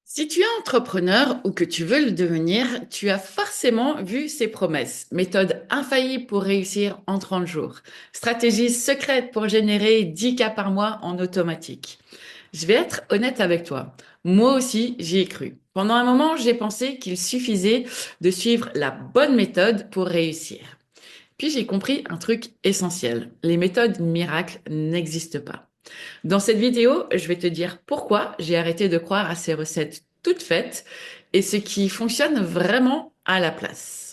Si tu es entrepreneur ou que tu veux le devenir, tu as forcément vu ces promesses. Méthode infaillible pour réussir en 30 jours. Stratégie secrète pour générer 10 cas par mois en automatique. Je vais être honnête avec toi. Moi aussi, j'y ai cru. Pendant un moment, j'ai pensé qu'il suffisait de suivre la bonne méthode pour réussir. Puis j'ai compris un truc essentiel. Les méthodes miracles n'existent pas. Dans cette vidéo, je vais te dire pourquoi j'ai arrêté de croire à ces recettes toutes faites et ce qui fonctionne vraiment à la place.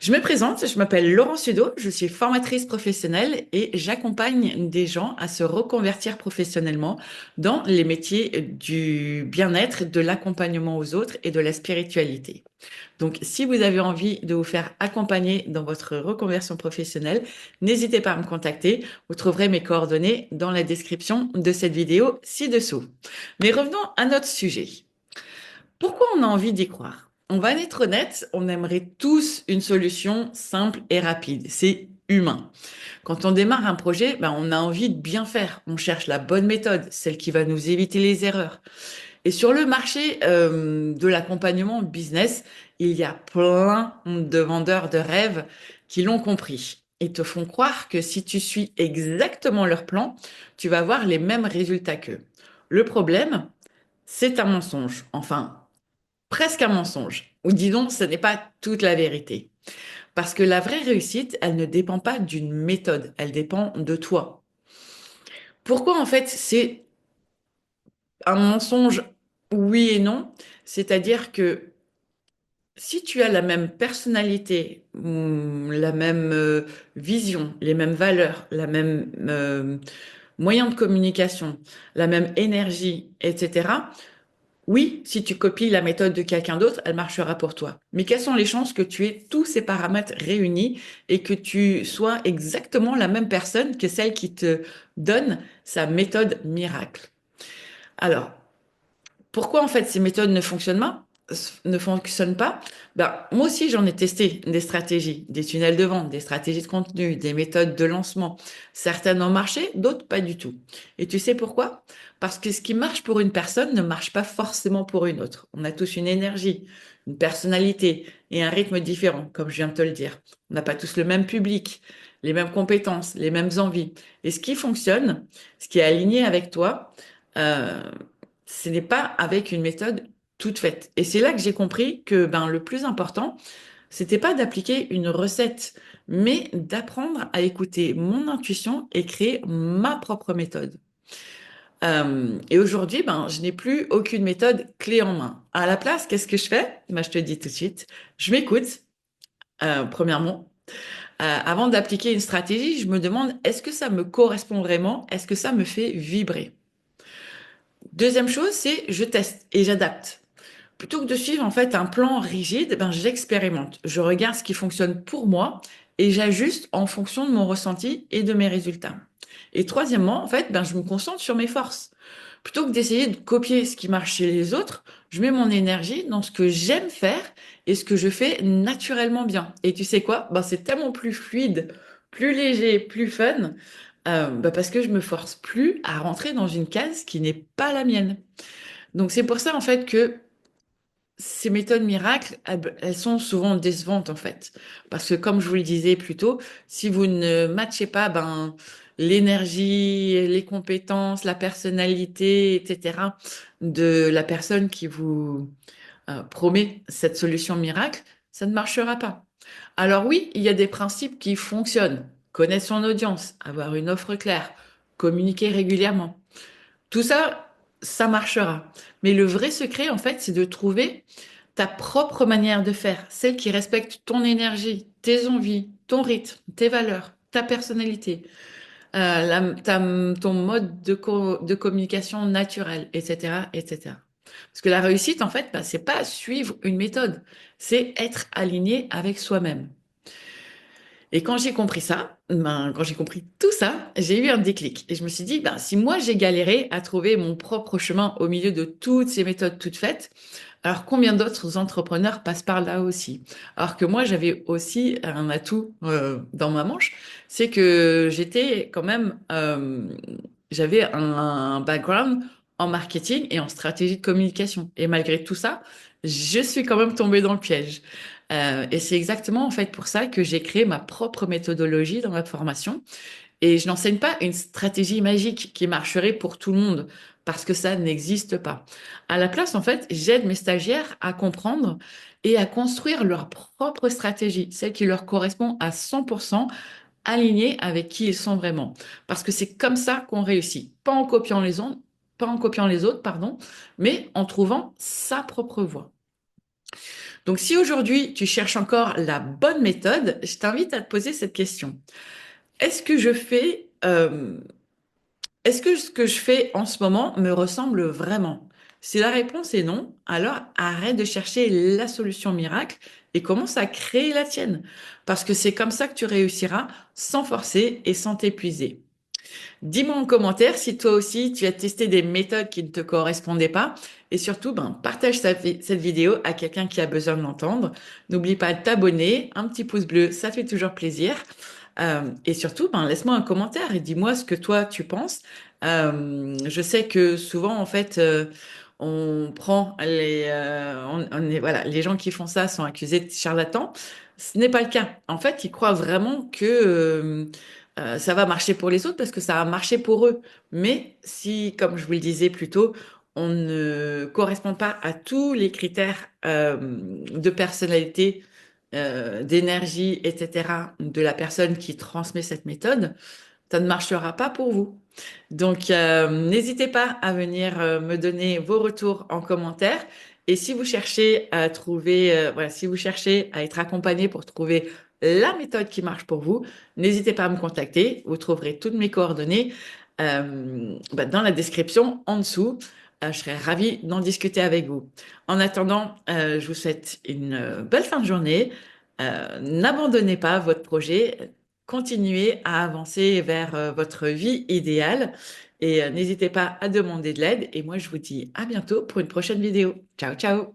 Je me présente, je m'appelle Laurent Sudo, je suis formatrice professionnelle et j'accompagne des gens à se reconvertir professionnellement dans les métiers du bien-être, de l'accompagnement aux autres et de la spiritualité. Donc, si vous avez envie de vous faire accompagner dans votre reconversion professionnelle, n'hésitez pas à me contacter. Vous trouverez mes coordonnées dans la description de cette vidéo ci-dessous. Mais revenons à notre sujet. Pourquoi on a envie d'y croire? On va être honnête, on aimerait tous une solution simple et rapide. C'est humain. Quand on démarre un projet, on a envie de bien faire. On cherche la bonne méthode, celle qui va nous éviter les erreurs. Et sur le marché de l'accompagnement business, il y a plein de vendeurs de rêves qui l'ont compris et te font croire que si tu suis exactement leur plan, tu vas avoir les mêmes résultats qu'eux. Le problème, c'est un mensonge. Enfin, presque un mensonge. Ou disons, ce n'est pas toute la vérité. Parce que la vraie réussite, elle ne dépend pas d'une méthode, elle dépend de toi. Pourquoi en fait c'est un mensonge? Oui et non. C'est-à-dire que si tu as la même personnalité, la même vision, les mêmes valeurs, la même moyen de communication, la même énergie, etc., oui, si tu copies la méthode de quelqu'un d'autre, elle marchera pour toi. Mais quelles sont les chances que tu aies tous ces paramètres réunis et que tu sois exactement la même personne que celle qui te donne sa méthode miracle? Alors, pourquoi en fait ces méthodes ne fonctionnent pas? Moi aussi, j'en ai testé des stratégies, des tunnels de vente, des stratégies de contenu, des méthodes de lancement. Certaines ont marché, d'autres pas du tout. Et tu sais pourquoi? Parce que ce qui marche pour une personne ne marche pas forcément pour une autre. On a tous une énergie, une personnalité et un rythme différent, comme je viens de te le dire. On n'a pas tous le même public, les mêmes compétences, les mêmes envies. Et ce qui fonctionne, ce qui est aligné avec toi, euh, ce n'est pas avec une méthode toute faite. Et c'est là que j'ai compris que le plus important, c'était pas d'appliquer une recette, mais d'apprendre à écouter mon intuition et créer ma propre méthode. Et aujourd'hui, je n'ai plus aucune méthode clé en main. À la place, qu'est-ce que je fais? Je te dis tout de suite. Je m'écoute, premièrement. Avant d'appliquer une stratégie, je me demande, est-ce que ça me correspond vraiment? Est-ce que ça me fait vibrer? Deuxième chose, c'est je teste et j'adapte. Plutôt que de suivre en fait un plan rigide, j'expérimente. Je regarde ce qui fonctionne pour moi et j'ajuste en fonction de mon ressenti et de mes résultats. Et troisièmement, en fait, je me concentre sur mes forces. Plutôt que d'essayer de copier ce qui marche chez les autres, je mets mon énergie dans ce que j'aime faire et ce que je fais naturellement bien. Et tu sais quoi? C'est tellement plus fluide, plus léger, plus fun, parce que je me force plus à rentrer dans une case qui n'est pas la mienne. Donc c'est pour ça en fait que ces méthodes miracles, elles sont souvent décevantes en fait. Parce que comme je vous le disais plus tôt, si vous ne matchez pas l'énergie, les compétences, la personnalité, etc. de la personne qui vous promet cette solution miracle, ça ne marchera pas. Alors oui, il y a des principes qui fonctionnent. Connaître son audience, avoir une offre claire, communiquer régulièrement. Tout ça, ça marchera. Mais le vrai secret, en fait, c'est de trouver ta propre manière de faire, celle qui respecte ton énergie, tes envies, ton rythme, tes valeurs, ta personnalité, ton mode de communication naturel, etc., etc. Parce que la réussite, en fait, c'est pas suivre une méthode, c'est être aligné avec soi-même. Et quand j'ai compris ça, quand j'ai compris tout ça, j'ai eu un déclic. Et je me suis dit, si moi j'ai galéré à trouver mon propre chemin au milieu de toutes ces méthodes toutes faites, alors combien d'autres entrepreneurs passent par là aussi? Alors que moi j'avais aussi un atout dans ma manche, c'est que j'étais quand même, j'avais un background en marketing et en stratégie de communication. Et malgré tout ça, je suis quand même tombée dans le piège. Et c'est exactement en fait pour ça que j'ai créé ma propre méthodologie dans ma formation. Et je n'enseigne pas une stratégie magique qui marcherait pour tout le monde, parce que ça n'existe pas. À la place, en fait, j'aide mes stagiaires à comprendre et à construire leur propre stratégie, celle qui leur correspond à 100% alignée avec qui ils sont vraiment. Parce que c'est comme ça qu'on réussit, pas en copiant les autres, pas en copiant les autres, pardon, mais en trouvant sa propre voie. Donc, si aujourd'hui tu cherches encore la bonne méthode, je t'invite à te poser cette question. Est-ce que je fais est-ce que ce que je fais en ce moment me ressemble vraiment? Si la réponse est non, alors arrête de chercher la solution miracle et commence à créer la tienne. Parce que c'est comme ça que tu réussiras sans forcer et sans t'épuiser. Dis-moi en commentaire si toi aussi tu as testé des méthodes qui ne te correspondaient pas. Et surtout, partage cette vidéo à quelqu'un qui a besoin de l'entendre. N'oublie pas de t'abonner, un petit pouce bleu, ça fait toujours plaisir. Et surtout, laisse-moi un commentaire et dis-moi ce que toi tu penses. Je sais que souvent, en fait, on prend voilà, les gens qui font ça sont accusés de charlatans. Ce n'est pas le cas. En fait, ils croient vraiment que ça va marcher pour les autres parce que ça a marché pour eux. Mais si, comme je vous le disais plus tôt, on ne correspond pas à tous les critères de personnalité, d'énergie, etc., de la personne qui transmet cette méthode, ça ne marchera pas pour vous. Donc, n'hésitez pas à venir me donner vos retours en commentaire. Et si vous cherchez à trouver, voilà, si vous cherchez à être accompagné pour trouver la méthode qui marche pour vous, n'hésitez pas à me contacter. Vous trouverez toutes mes coordonnées dans la description en dessous. Je serai ravie d'en discuter avec vous. En attendant, je vous souhaite une belle fin de journée. N'abandonnez pas votre projet. Continuez à avancer vers votre vie idéale et n'hésitez pas à demander de l'aide. Et moi, je vous dis à bientôt pour une prochaine vidéo. Ciao, ciao!